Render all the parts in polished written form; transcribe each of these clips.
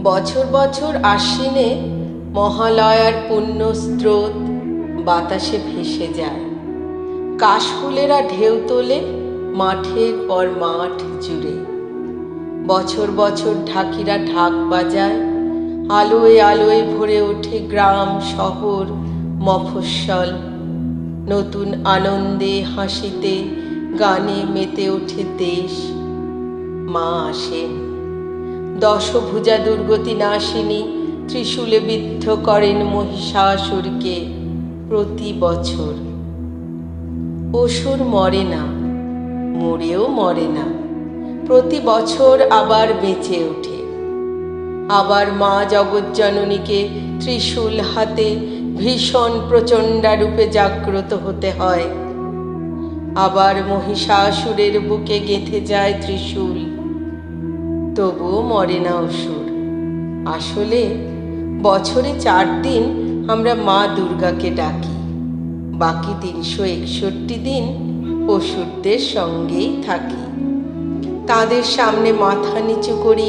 বছর বছর আশ্বিনে মহালয়ার পুণ্য স্রোত বাতাসে ভেসে যায়। কাশফুলেরা ঢেউ তোলে মাঠের পর মাঠ জুড়ে। বছর বছর ঢাকিরা ঢাক বাজায়, আলোয় আলোয় ভরে ওঠে গ্রাম শহর মফস্বল। নতুন আনন্দে হাসিতে গানে মেতে ওঠে দেশ। মা আসেন, দশভুজা দুর্গতি নাশিনী ত্রিশূলে বিদ্ধ করেন মহিষাসুরকে প্রতি বছর। অসুর মরে না, মরেও মরে না, প্রতি বছর আবার বেঁচে ওঠে। আবার মা জগজ্জননীকে ত্রিশূল হাতে ভীষণ প্রচণ্ডা রূপে জাগ্রত হতে হয়। আবার মহিষাসুরের বুকে গেঁথে যায় ত্রিশূল, তবুও মরে না অসুর। আসলে বছরে 4 দিন আমরা মা দুর্গাকে ডাকি, বাকি 361 দিন অসুরদের সঙ্গেই থাকি। তাদের সামনে মাথা নিচু করি,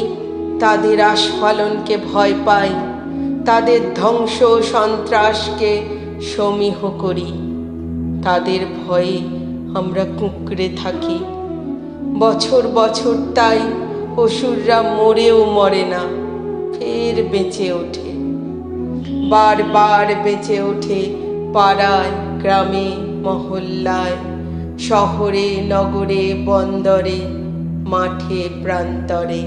তাদের আস্ফালনকে ভয় পাই, তাদের ধ্বংস সন্ত্রাসকে সমীহ করি। তাদের ভয়ে আমরা কুঁকড়ে থাকি। বছর বছর তাই অসুররা মরেও মরে না, ফের বেঁচে ওঠে। বারবার বেঁচে ওঠে পাড়ায়, গ্রামে, মহল্লায়, শহরে, নগরে, বন্দরে, মাঠে, প্রান্তরে।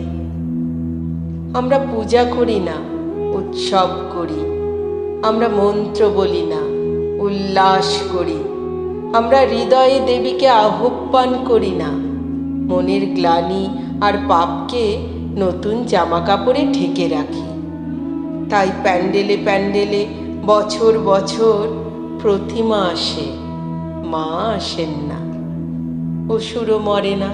আমরা পূজা করি না, উৎসব করি। আমরা মন্ত্র বলি না, উল্লাস করি। আমরা হৃদয়ে দেবীকে আহ্বান করি না, মনের গ্লানি আর পাপকে নতুন জামা কাপড়ে ঢেকে রাখি। তাই প্যান্ডেলে প্যান্ডেলে বছর বছর প্রতিমা আসে, মা আসেন না। অসুরও মরে না।